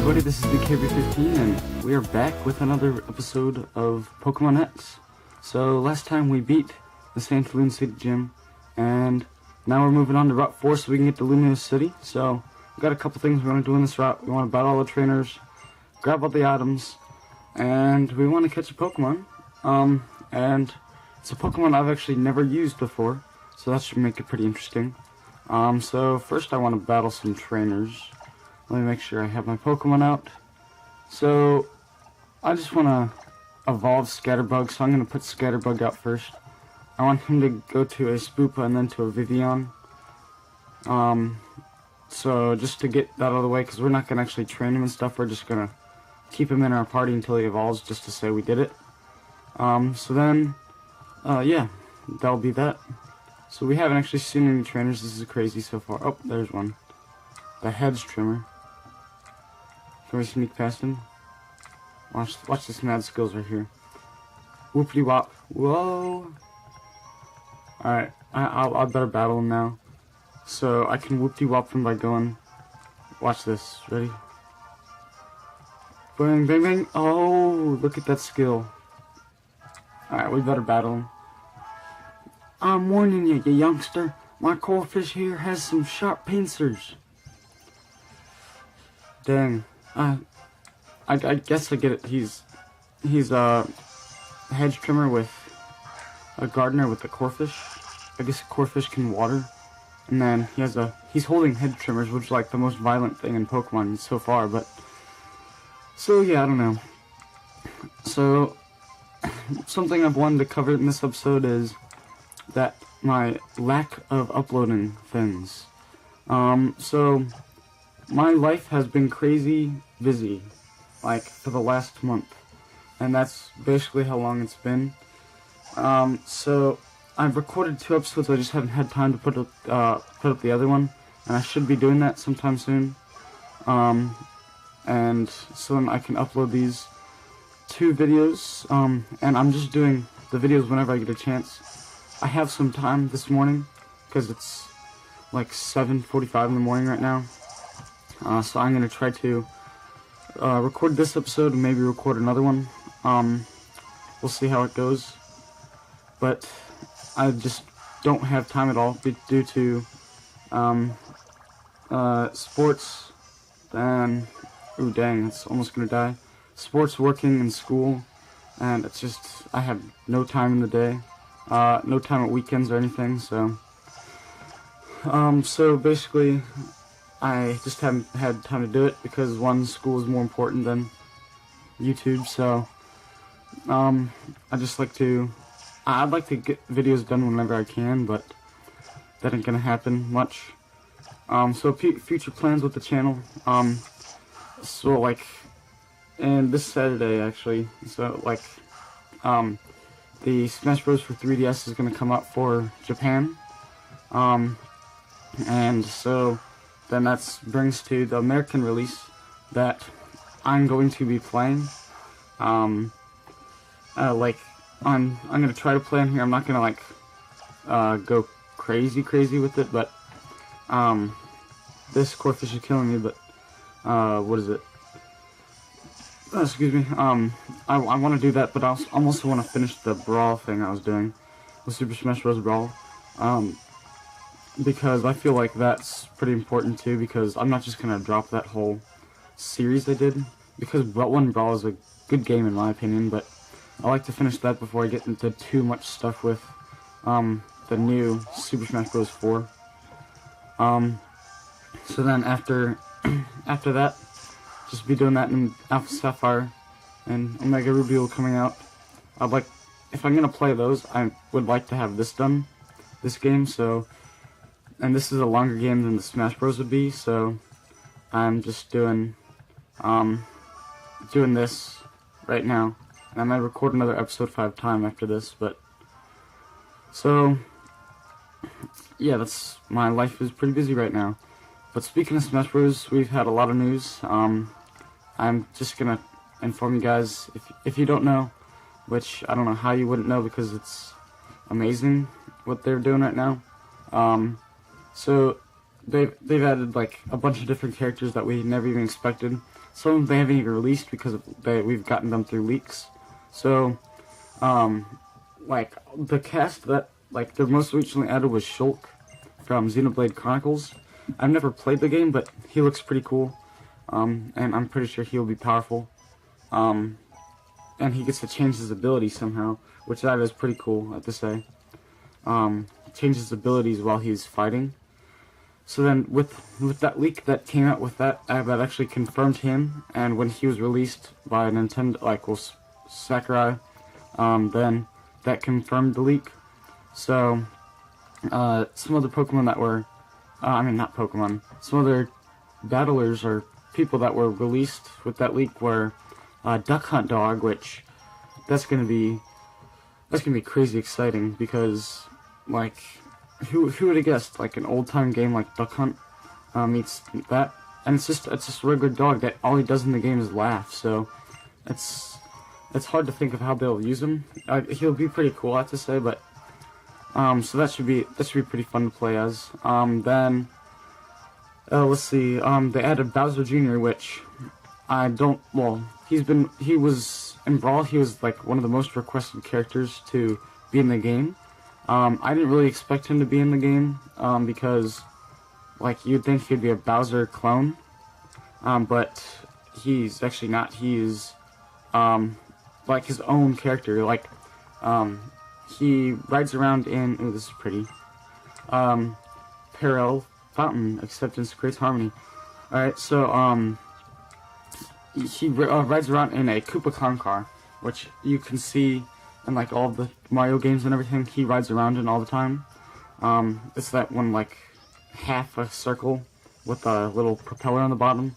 everybody, this is the KB15 and we are back with another episode of Pokemon X. So last time we beat the Santaloon City Gym and now we're moving on to Route 4 so we can get to Lumiose City. So we've got a couple things we want to do in this route. We want to battle all the trainers, grab all the items, and we want to catch a Pokemon. And it's a Pokemon I've actually never used before, so that should make it pretty interesting. So first I want to battle some trainers. Let me make sure I have my Pokemon out. So, I just want to evolve Scatterbug, so I'm going to put Scatterbug out first. I want him to go to a Spoopa and then to a Vivian. So just to get that out of the way, because we're not going to actually train him and stuff, we're just going to keep him in our party until he evolves, just to say we did it. So then, yeah, that'll be that. So we haven't actually seen any trainers, this is crazy so far. Oh, there's one. The Hedge Trimmer. Can we sneak past him? Watch this mad skills right here. Whoopity wop. Whoa. Alright, I better battle him now. So I can whoopity wop him by going. Watch this. Ready? Bang, bang, bang. Oh, look at that skill. Alright, we better battle him. I'm warning you, you youngster. My Corphish here has some sharp pincers. Dang. I guess I get it. He's a hedge trimmer with a gardener with a Corphish. I guess a Corphish can water. And then he's holding hedge trimmers, which is like the most violent thing in Pokemon so far, but so yeah, I don't know. So something I've wanted to cover in this episode is that my lack of uploading things. So my life has been crazy busy, like, for the last month, and that's basically how long it's been. So I've recorded 2 episodes, I just haven't had time to put up the other one, and I should be doing that sometime soon. And so then I can upload these 2 videos, and I'm just doing the videos whenever I get a chance. I have some time this morning, because it's like 7:45 in the morning right now. So I'm going to try to record this episode and maybe record another one. We'll see how it goes. But I just don't have time at all due to sports. And, ooh dang, it's almost going to die. Sports, working, and school. And it's just, I have no time in the day. No time at weekends or anything, so. So basically, I just haven't had time to do it because one, school is more important than YouTube, so I'd like to get videos done whenever I can, but that ain't gonna happen much. So future plans with the channel, so like, and this Saturday actually, so like, the Smash Bros. For 3DS is gonna come out for Japan, and so then that brings to the American release that I'm going to be playing. Like, I'm gonna try to play on here. I'm not gonna like go crazy with it, but this Corphish is killing me. But what is it? Excuse me. I want to do that, but I also want to finish the Brawl thing I was doing with Super Smash Bros. Brawl. Because I feel like that's pretty important too, because I'm not just gonna drop that whole series I did, because One Brawl is a good game in my opinion, but I like to finish that before I get into too much stuff with the new Super Smash Bros. 4. So then after that, just be doing that in Alpha Sapphire and Omega Ruby coming out. If I'm gonna play those, I would like to have this done, this game, so. And this is a longer game than the Smash Bros. Would be, so I'm just doing this right now. And I might record another episode 5 time after this, but so yeah, my life is pretty busy right now. But speaking of Smash Bros, we've had a lot of news. I'm just gonna inform you guys, if you don't know, which I don't know how you wouldn't know because it's amazing what they're doing right now. So they've added like a bunch of different characters that we never even expected. Some of them they haven't even released because we've gotten them through leaks. So, like the cast that like the most recently added was Shulk from Xenoblade Chronicles. I've never played the game, but he looks pretty cool, and I'm pretty sure he'll be powerful. And he gets to change his abilities somehow, which that is pretty cool, I have to say. Change his abilities while he's fighting. So then, with that leak that came out with that actually confirmed him, and when he was released by Nintendo, like, well, Sakurai, then that confirmed the leak. So, some other Pokemon that were, not Pokemon, some other battlers or people that were released with that leak were Duck Hunt Dog, which that's gonna be crazy exciting because, like, who would have guessed, like, an old time game like Duck Hunt meets that, and it's just a regular dog that all he does in the game is laugh. So it's hard to think of how they'll use him. He'll be pretty cool, I have to say, but so that should be pretty fun to play as. Then let's see. They added Bowser Jr., which I don't. Well, he was in Brawl. He was like one of the most requested characters to be in the game. I didn't really expect him to be in the game because, like, you'd think he'd be a Bowser clone, but he's actually not. He's like his own character. Like, he rides around in. Oh, this is pretty. Parallel Fountain Acceptance Creates Harmony. All right, so he rides around in a Koopa Clown car, which you can see in like all the Mario games and everything. He rides around in all the time. It's that one like half a circle with a little propeller on the bottom,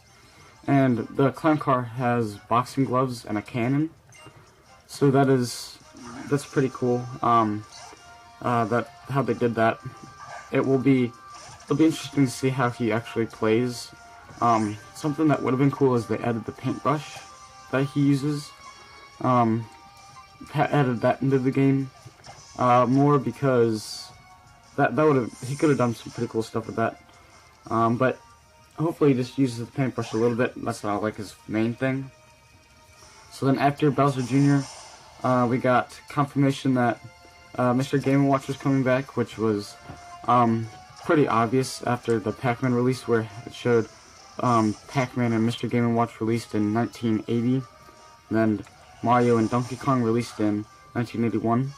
and the clown car has boxing gloves and a cannon. So that's pretty cool. That how they did that. It'll be interesting to see how he actually plays. Something that would have been cool is they added the paintbrush that he uses. Added that into the game more because that would have he could have done some pretty cool stuff with that. But hopefully he just uses the paintbrush a little bit. That's not like his main thing. So then after Bowser Jr., we got confirmation that Mr. Game & Watch was coming back, which was pretty obvious after the Pac-Man release, where it showed Pac-Man and Mr. Game & Watch released in 1980, and then Mario and Donkey Kong released in 1981.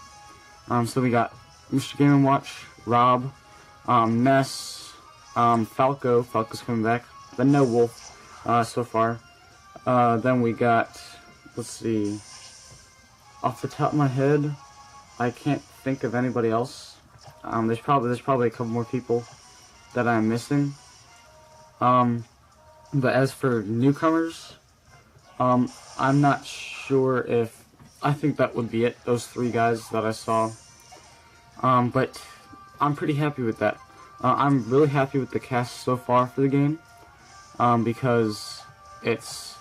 So we got Mr. Game & Watch, Rob, Ness, Falco's coming back, then no Wolf so far. Then we got, let's see, off the top of my head, I can't think of anybody else. There's probably a couple more people that I'm missing. But as for newcomers, I'm not sure if I think that would be it. Those three guys that I saw. But I'm pretty happy with that. I'm really happy with the cast so far for the game, because it's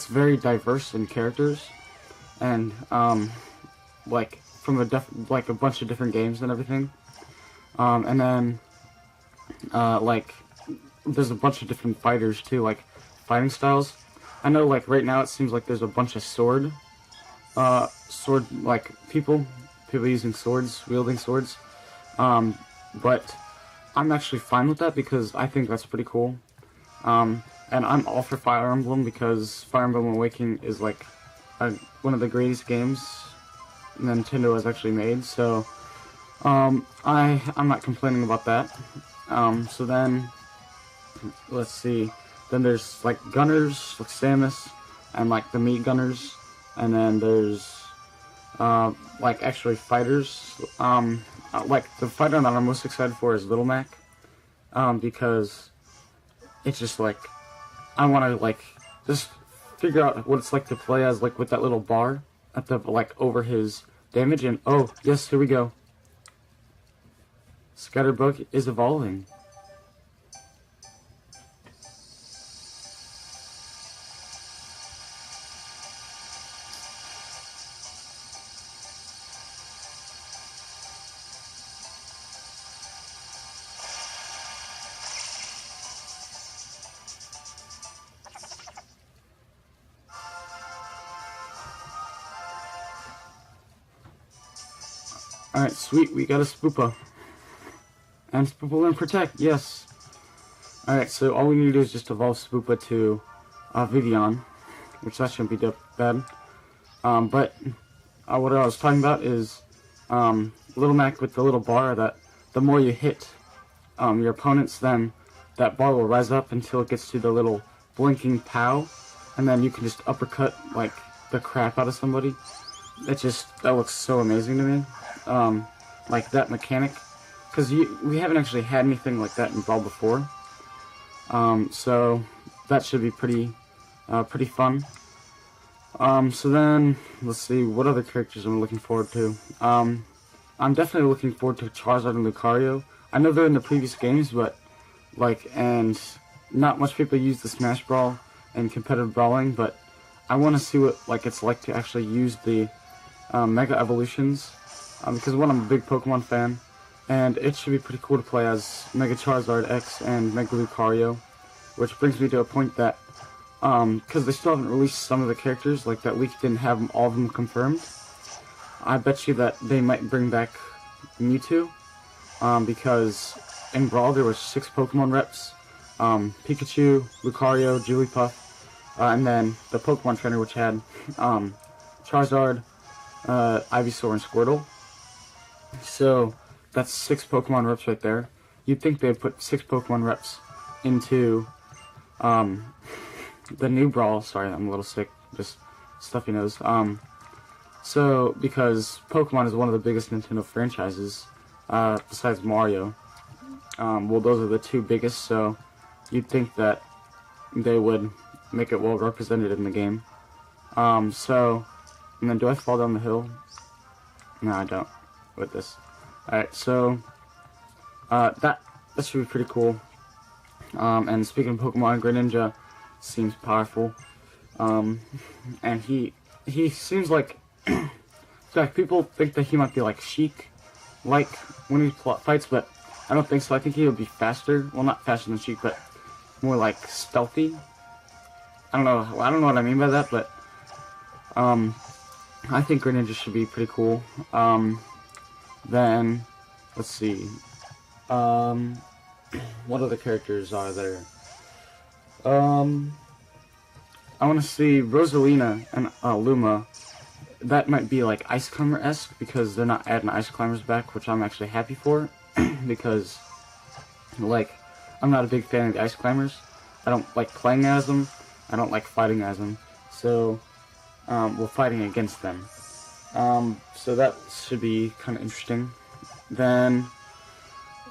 very diverse in characters, and like from a bunch of different games and everything. And then like there's a bunch of different fighters too, like fighting styles. I know, like, right now it seems like there's a bunch of sword like people using swords, wielding swords. But I'm actually fine with that because I think that's pretty cool. And I'm all for Fire Emblem because Fire Emblem Awakening is like one of the greatest games Nintendo has actually made. So I'm not complaining about that. So then let's see. Then there's like gunners, like Samus, and like the meat gunners, and then there's like actually fighters. Like the fighter that I'm most excited for is Little Mac, because it's just like I want to like just figure out what it's like to play as, like with that little bar at the like over his damage. And oh yes, here we go. Scatterbug is evolving. Alright, sweet, we got a Spoopa. And Spoopa learn Protect, yes. Alright, so all we need to do is just evolve Spoopa to Vivian, which that shouldn't be bad. But what I was talking about is Little Mac with the little bar that the more you hit your opponents, then that bar will rise up until it gets to the little blinking POW, and then you can just uppercut like the crap out of somebody. That looks so amazing to me. Like that mechanic, because we haven't actually had anything like that in Brawl before. So that should be pretty fun. So then, let's see, what other characters am I looking forward to? I'm definitely looking forward to Charizard and Lucario. I know they're in the previous games, but, and not much people use the Smash Brawl and competitive brawling, but I want to see what, it's like to actually use the, Mega Evolutions, because one, I'm a big Pokemon fan, and it should be pretty cool to play as Mega Charizard X and Mega Lucario, which brings me to a point that, because they still haven't released some of the characters, like that leak didn't have all of them confirmed. I bet you that they might bring back Mewtwo, because in Brawl there were 6 Pokemon reps, Pikachu, Lucario, Jigglypuff, and then the Pokemon trainer which had Charizard, Ivysaur, and Squirtle. So that's 6 Pokemon reps right there. You'd think they'd put 6 Pokemon reps into the new Brawl. Sorry, I'm a little sick, just stuffy nose. So, because Pokemon is one of the biggest Nintendo franchises, besides Mario, well, those are the 2 biggest, so you'd think that they would make it well represented in the game. And then do I fall down the hill? No, I don't, with this. Alright, so, that should be pretty cool. And speaking of Pokemon, Greninja seems powerful. And he seems like, in fact, people think that he might be like Sheik, like when he fights, but I don't think so. I think he would be faster. Well, not faster than Sheik, but more like stealthy. I don't know what I mean by that, but I think Greninja should be pretty cool. Then let's see. What other characters are there? I want to see Rosalina and Luma. That might be like Ice Climber-esque, because they're not adding Ice Climbers back, which I'm actually happy for, because, I'm not a big fan of the Ice Climbers. I don't like playing as them. I don't like fighting as them. So, we're fighting against them. So that should be kind of interesting. Then,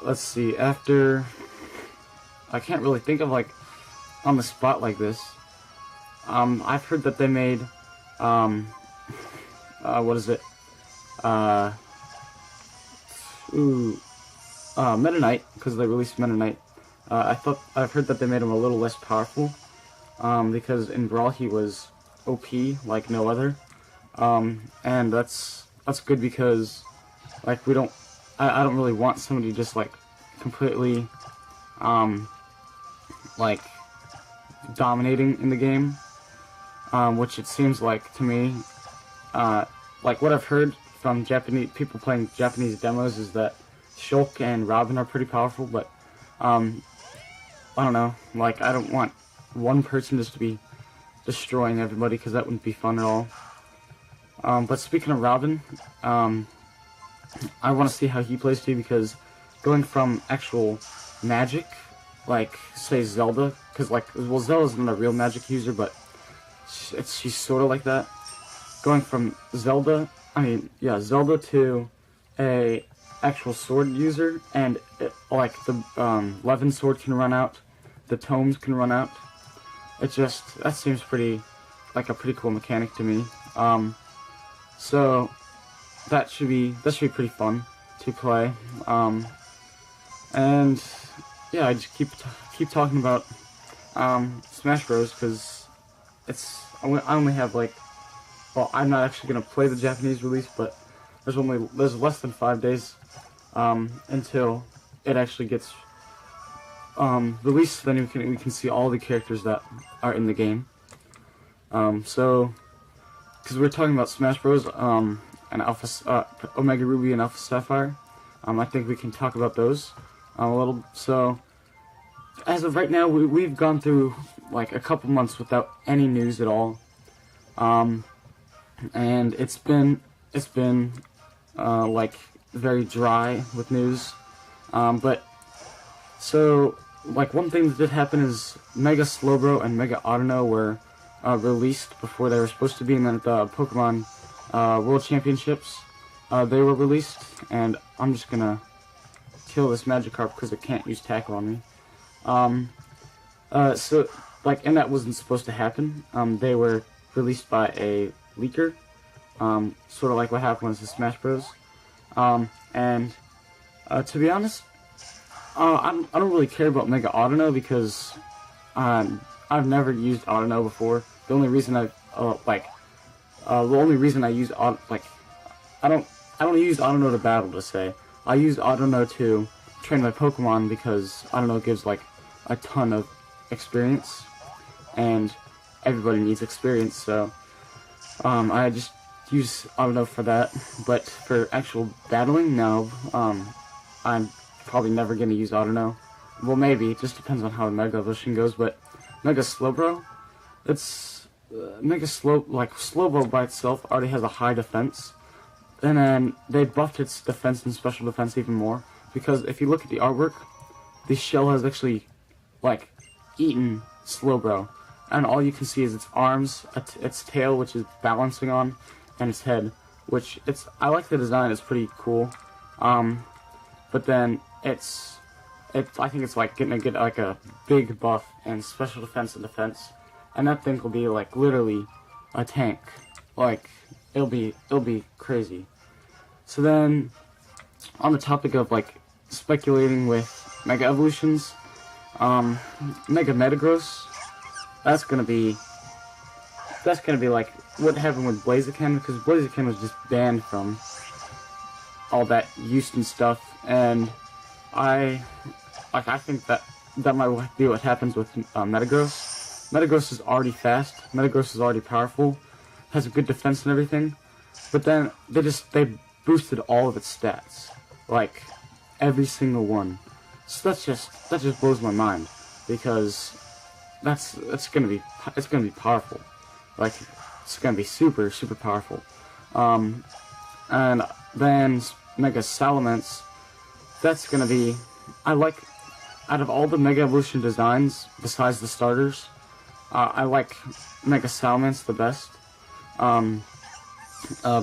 let's see, after, I can't really think of, on the spot like this. I've heard that they made, what is it? Meta Knight, because they released Meta Knight. I've heard that they made him a little less powerful, because in Brawl he was OP like no other. And that's good, because, I don't really want somebody just, completely, dominating in the game, which it seems like to me. What I've heard from Japanese people playing Japanese demos is that Shulk and Robin are pretty powerful, but I don't know. I don't want one person just to be destroying everybody, because that wouldn't be fun at all. But speaking of Robin, I want to see how he plays too, because going from actual magic, say Zelda, because Zelda's not a real magic user, but she's sort of like that. Going from Zelda to a actual sword user, and the Levin sword can run out, the tomes can run out. That seems pretty, a pretty cool mechanic to me. So that should be pretty fun to play. And yeah, I just keep talking about Smash Bros, because I only have well, I'm not actually gonna play the Japanese release, but there's less than 5 days until it actually gets released. Then we can see all the characters that are in the game. So, because we're talking about Smash Bros, and Omega Ruby and Alpha Sapphire. I think we can talk about those a little. So, as of right now, we've gone through like a couple months without any news at all, and it's been like very dry with news. But so like one thing that did happen is Mega Slowbro and Mega Autono were released before they were supposed to be, and then at the Pokemon World Championships they were released, and I'm just gonna kill this Magikarp because it can't use Tackle on me. So like, and that wasn't supposed to happen. They were released by a leaker, sort of like what happened with the Smash Bros. And to be honest, I don't really care about Mega Autono because I've never used Autono before. The only reason I use I don't use Autono to battle, to say. I use Autono to train my Pokemon because Autono gives like a ton of experience, and everybody needs experience, so I just use Autono for that. But for actual battling, no. I'm probably never going to use Autono. Well, maybe. It just depends on how the Mega Evolution goes, but Mega Slowbro, it's Slowbro by itself already has a high defense, and then they buffed its defense and special defense even more, because if you look at the artwork, the shell has actually like eaten Slowbro, and all you can see is its arms, its tail, which is balancing on, and its head, which I like the design. It's pretty cool. But then I think it's like gonna get like a big buff and special defense and defense, and that thing will be like literally a tank. Like it'll be crazy. So then, on the topic of like speculating with Mega Evolutions, Mega Metagross, that's gonna be like what happened with Blaziken, because Blaziken was just banned from all that use and stuff, and I think that might be what happens with Metagross. Metagross is already fast, Metagross is already powerful, has a good defense and everything, but then they boosted all of its stats, like every single one. So that just blows my mind, because it's gonna be powerful, like it's gonna be super powerful. And then Mega Salamence, that's gonna be, out of all the Mega Evolution designs besides the starters, I like Mega Salamence the best,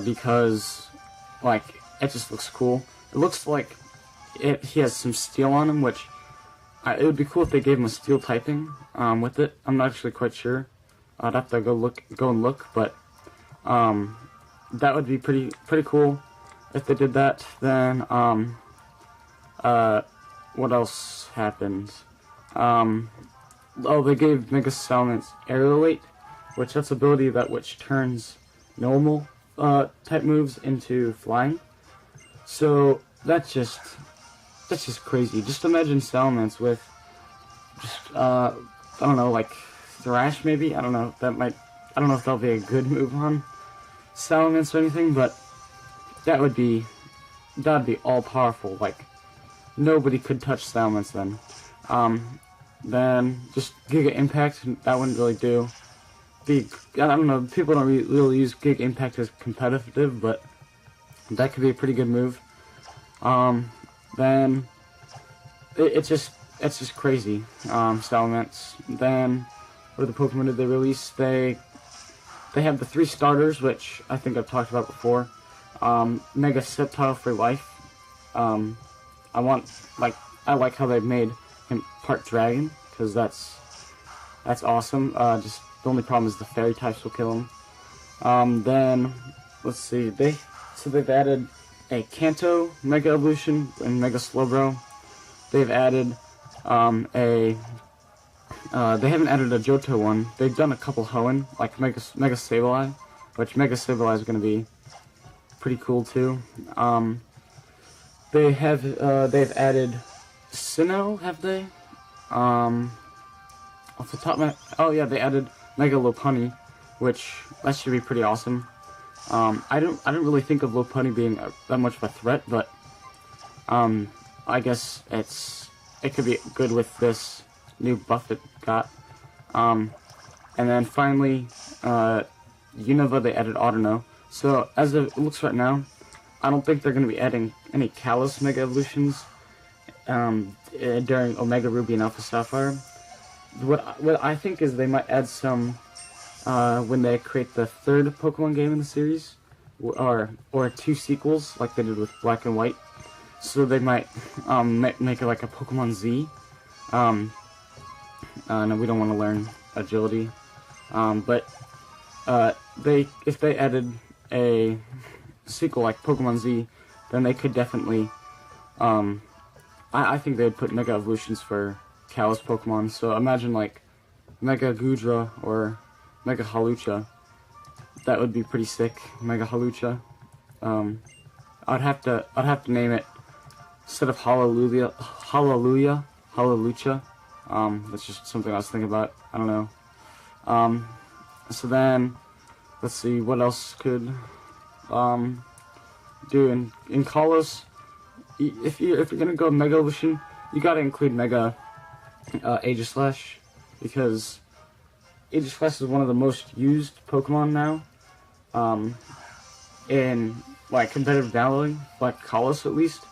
because like it just looks cool. It looks like he has some steel on him, which it would be cool if they gave him a steel typing with it. I'm not actually quite sure. I'd have to go and look, but that would be pretty cool if they did that. Then what else happened? Oh, they gave Mega Salamence Aerial Weight, which that's ability which turns normal type moves into flying. So that's just crazy. Just imagine Salamence with just I don't know, like Thrash maybe. I don't know if that'll be a good move on Salamence or anything, but that'd be all powerful. Like nobody could touch Salamence then. Then just Giga Impact, that wouldn't really do. I don't know, people don't really use Giga Impact as competitive, but that could be a pretty good move. Then it's just crazy. Salamence. Then what other Pokemon did they release? They have the 3 starters, which I think I've talked about before. Mega Sceptile for life. I like how they've made him part dragon, because that's awesome. Just the only problem is the fairy types will kill him. Then let's see, they've added a Kanto Mega Evolution and Mega Slowbro. They've added they haven't added a Johto one. They've done a couple Hoenn, like Mega Sableye, which Mega Sableye is going to be pretty cool too. They've added Sinnoh, have they? Off the top of my, oh yeah, they added Mega Lopunny, which that should be pretty awesome. I don't really think of Lopunny being that much of a threat, but I guess it could be good with this new buff it got. And then finally, Unova, they added Autono. So as it looks right now, I don't think they're going to be adding any Kalos Mega Evolutions during Omega Ruby and Alpha Sapphire. What I think is they might add some when they create the third Pokemon game in the series, or 2 sequels like they did with Black and White. So they might make it like a Pokemon Z. No, we don't want to learn Agility, but if they added a sequel like Pokemon Z, then they could definitely, I think they'd put Mega Evolutions for Kalos Pokemon. So imagine like Mega Gudra or Mega Hawlucha. That would be pretty sick. Mega Hawlucha. I'd have to name it, instead of Hallelujah. That's just something I was thinking about. I don't know. So then, let's see, what else could do in Kalos. If you're gonna go Mega Evolution, you gotta include Mega Aegislash, because Aegislash is one of the most used Pokemon now. In like competitive battling, like Kalos at least,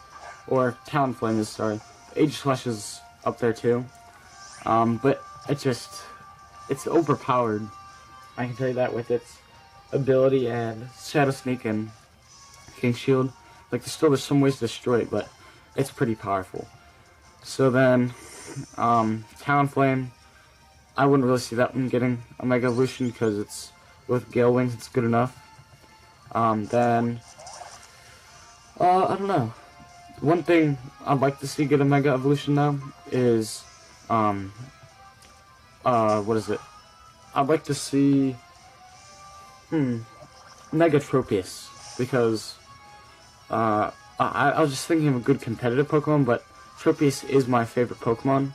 or Talonflame is, sorry. Aegislash is up there too. But it's overpowered. I can tell you that with its ability and Shadow Sneak and King Shield. Like there's some ways to destroy it, but it's pretty powerful. So then, Talonflame, I wouldn't really see that one getting a Mega Evolution because it's with Gale Wings, it's good enough. Then, I don't know. One thing I'd like to see get a Mega Evolution though is, what is it? I'd like to see, Mega Tropius, because, I was just thinking of a good competitive Pokemon, but Tropius is my favorite Pokemon.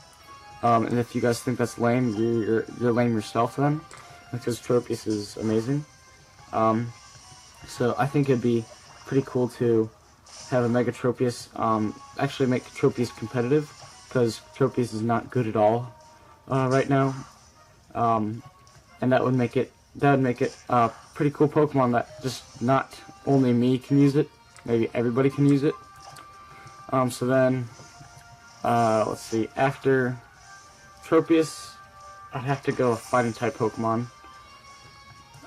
And if you guys think that's lame, you're lame yourself then, because Tropius is amazing. So I think it'd be pretty cool to have a Mega Tropius, actually make Tropius competitive, because Tropius is not good at all, right now. And that would make it a pretty cool Pokemon that just not only me can use it, maybe everybody can use it. So then, let's see, after Tropius, I'd have to go a fighting type Pokemon.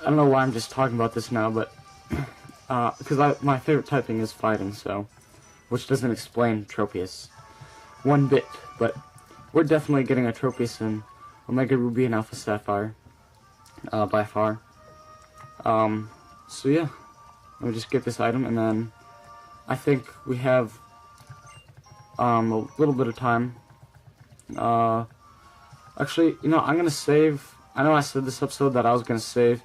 I don't know why I'm just talking about this now, but because my favorite typing is fighting, so, which doesn't explain Tropius one bit, but we're definitely getting a Tropius in Omega Ruby and Alpha Sapphire, by far. So yeah, let me just get this item, and then I think we have a little bit of time. Actually, you know, I'm gonna save. I know I said this episode that I was gonna save.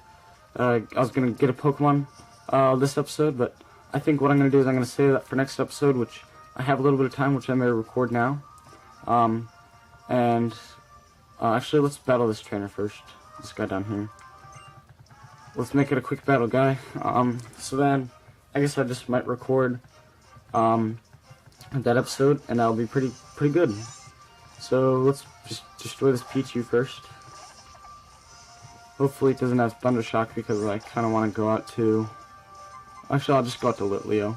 I was gonna get a Pokemon this episode, but I think what I'm gonna do is I'm gonna save that for next episode, which I have a little bit of time, which I may record now. Actually, let's battle this trainer first. This guy down here. Let's make it a quick battle, guy. So then, I guess I just might record that episode, and that'll be pretty good. So let's just destroy this Pichu first. Hopefully it doesn't have Thunder Shock, because I kind of want to go out to... Actually, I'll just go out to Litleo.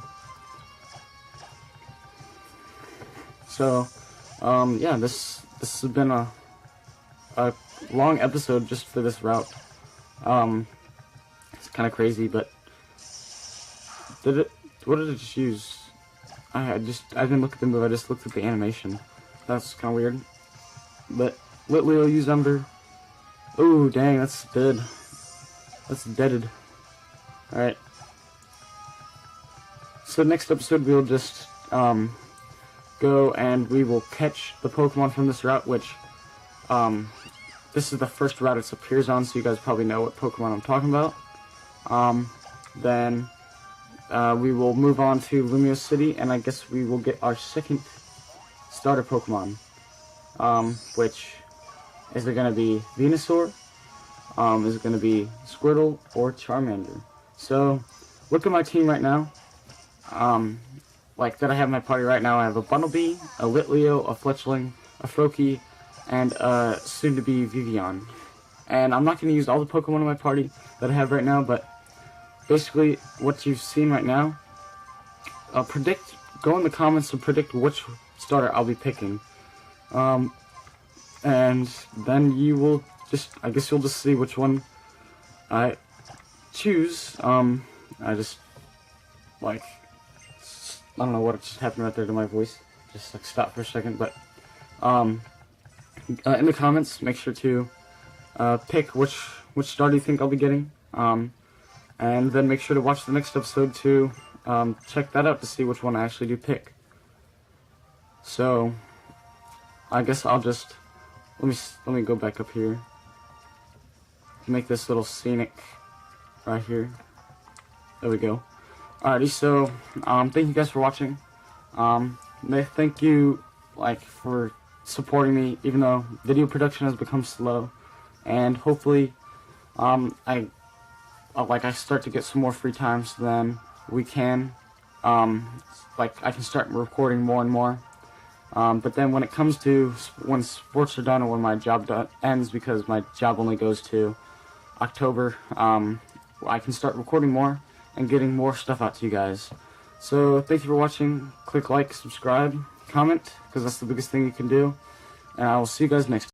So, yeah, this has been a long episode just for this route. It's kind of crazy, but what did it just use? I didn't look at the move, I just looked at the animation. That's kind of weird. But Litleo used Ember. Oh, dang, that's dead. That's deaded. Alright. So next episode we'll just go and we will catch the Pokemon from this route, which this is the first route it appears on, so you guys probably know what Pokemon I'm talking about. Then we will move on to Lumiose City, and I guess we will get our second starter Pokemon, which is it going to be Venusaur, is it going to be Squirtle, or Charmander? So look at my team right now. Like that I have in my party right now. I have a Bumblebee, a Litleo, a Fletchling, a Froakie, and soon-to-be Vivian. And I'm not going to use all the Pokemon in my party that I have right now, but basically what you've seen right now, go in the comments and predict which starter I'll be picking. And then you will I guess you'll just see which one I choose. I just, like, I don't know what just happened right there to my voice. Just, like, stopped for a second, but, in the comments, make sure to, pick which starter you think I'll be getting. And then make sure to watch the next episode to, check that out to see which one I actually do pick. So, I guess I'll just, let me go back up here. Make this little scenic right here. There we go. Alrighty, so thank you guys for watching. Thank you for supporting me, even though video production has become slow, and hopefully I start to get some more free time, so then we can I can start recording more and more. But then when it comes to when sports are done or when my job ends, because my job only goes to October, I can start recording more and getting more stuff out to you guys. So thank you for watching. Click like, subscribe, comment, because that's the biggest thing you can do. And I will see you guys next time.